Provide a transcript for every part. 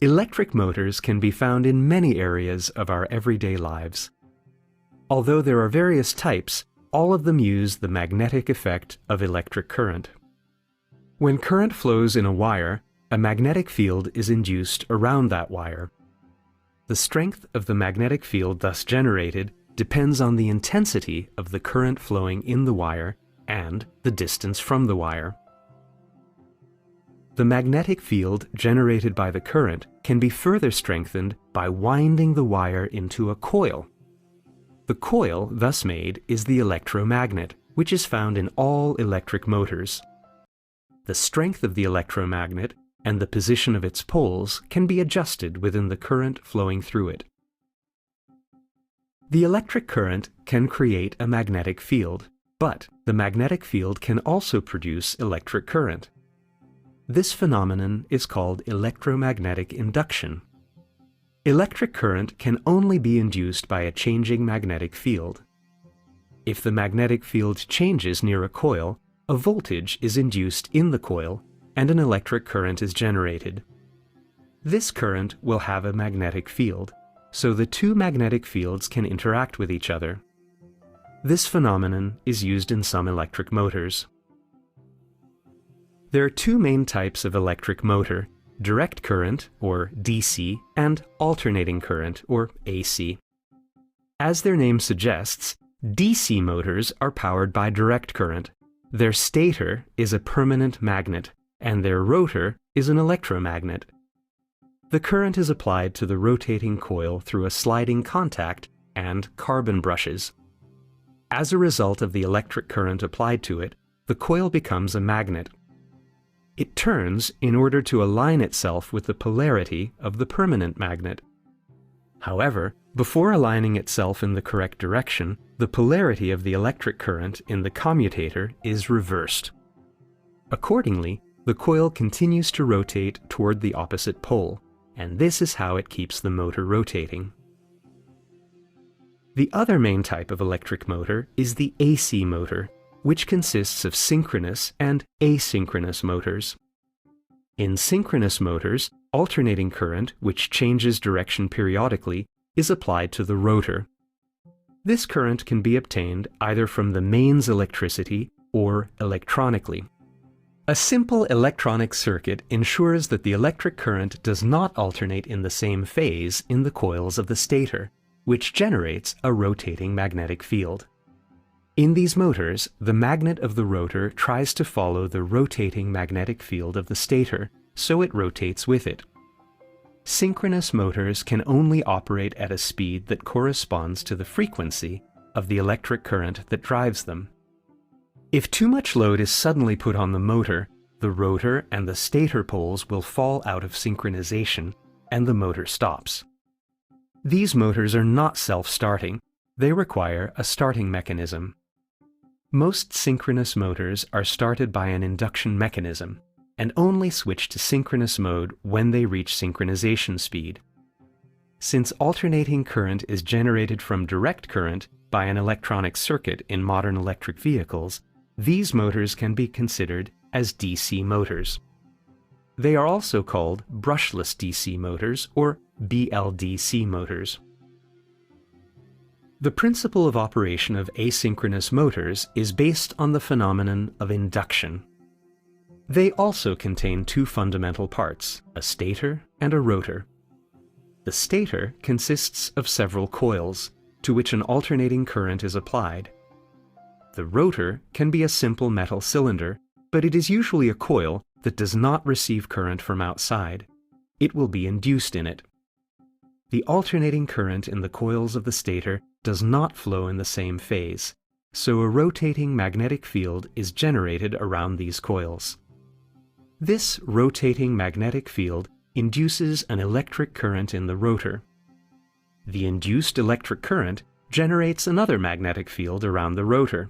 Electric motors can be found in many areas of our everyday lives. Although there are various types, all of them use the magnetic effect of electric current. When current flows in a wire, a magnetic field is induced around that wire. The strength of the magnetic field thus generated depends on the intensity of the current flowing in the wire and the distance from the wire. The magnetic field generated by the current can be further strengthened by winding the wire into a coil. The coil thus made is the electromagnet, which is found in all electric motors. The strength of the electromagnet and the position of its poles can be adjusted within the current flowing through it. The electric current can create a magnetic field, but the magnetic field can also produce electric current. This phenomenon is called electromagnetic induction. Electric current can only be induced by a changing magnetic field. If the magnetic field changes near a coil, a voltage is induced in the coil and an electric current is generated. This current will have a magnetic field, so the two magnetic fields can interact with each other. This phenomenon is used in some electric motors. There are two main types of electric motor: direct current, or DC, and alternating current, or AC. As their name suggests, DC motors are powered by direct current. Their stator is a permanent magnet, and their rotor is an electromagnet. The current is applied to the rotating coil through a sliding contact and carbon brushes. As a result of the electric current applied to it, the coil becomes a magnet. It turns in order to align itself with the polarity of the permanent magnet. However, before aligning itself in the correct direction, the polarity of the electric current in the commutator is reversed. Accordingly, the coil continues to rotate toward the opposite pole, and this is how it keeps the motor rotating. The other main type of electric motor is the AC motor, which consists of synchronous and asynchronous motors. In synchronous motors, alternating current, which changes direction periodically, is applied to the rotor. This current can be obtained either from the mains electricity or electronically. A simple electronic circuit ensures that the electric current does not alternate in the same phase in the coils of the stator, which generates a rotating magnetic field. In these motors, the magnet of the rotor tries to follow the rotating magnetic field of the stator, so it rotates with it. Synchronous motors can only operate at a speed that corresponds to the frequency of the electric current that drives them. If too much load is suddenly put on the motor, the rotor and the stator poles will fall out of synchronization, and the motor stops. These motors are not self-starting. They require a starting mechanism. Most synchronous motors are started by an induction mechanism, and only switch to synchronous mode when they reach synchronization speed. Since alternating current is generated from direct current by an electronic circuit in modern electric vehicles, these motors can be considered as DC motors. They are also called brushless DC motors or BLDC motors. The principle of operation of asynchronous motors is based on the phenomenon of induction. They also contain two fundamental parts, a stator and a rotor. The stator consists of several coils, to which an alternating current is applied. The rotor can be a simple metal cylinder, but it is usually a coil that does not receive current from outside. It will be induced in it. The alternating current in the coils of the stator does not flow in the same phase, so a rotating magnetic field is generated around these coils. This rotating magnetic field induces an electric current in the rotor. The induced electric current generates another magnetic field around the rotor.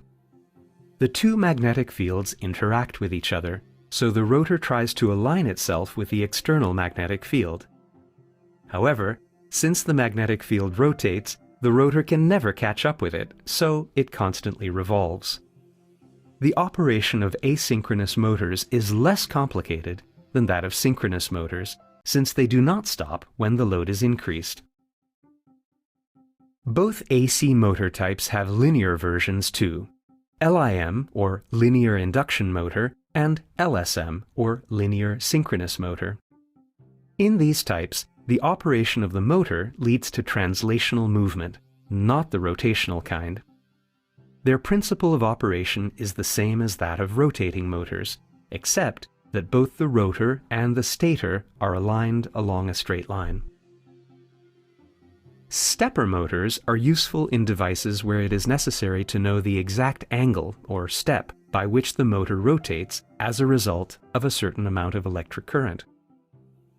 The two magnetic fields interact with each other, so the rotor tries to align itself with the external magnetic field. However, since the magnetic field rotates, the rotor can never catch up with it, so it constantly revolves. The operation of asynchronous motors is less complicated than that of synchronous motors, since they do not stop when the load is increased. Both AC motor types have linear versions too: LIM, or linear induction motor, and LSM, or linear synchronous motor. In these types, the operation of the motor leads to translational movement, not the rotational kind. Their principle of operation is the same as that of rotating motors, except that both the rotor and the stator are aligned along a straight line. Stepper motors are useful in devices where it is necessary to know the exact angle, or step, by which the motor rotates as a result of a certain amount of electric current.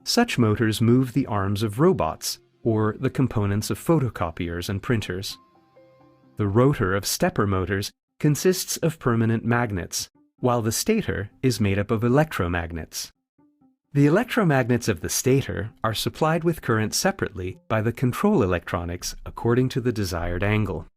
Such motors move the arms of robots, or the components of photocopiers and printers. The rotor of stepper motors consists of permanent magnets, while the stator is made up of electromagnets. The electromagnets of the stator are supplied with current separately by the control electronics according to the desired angle.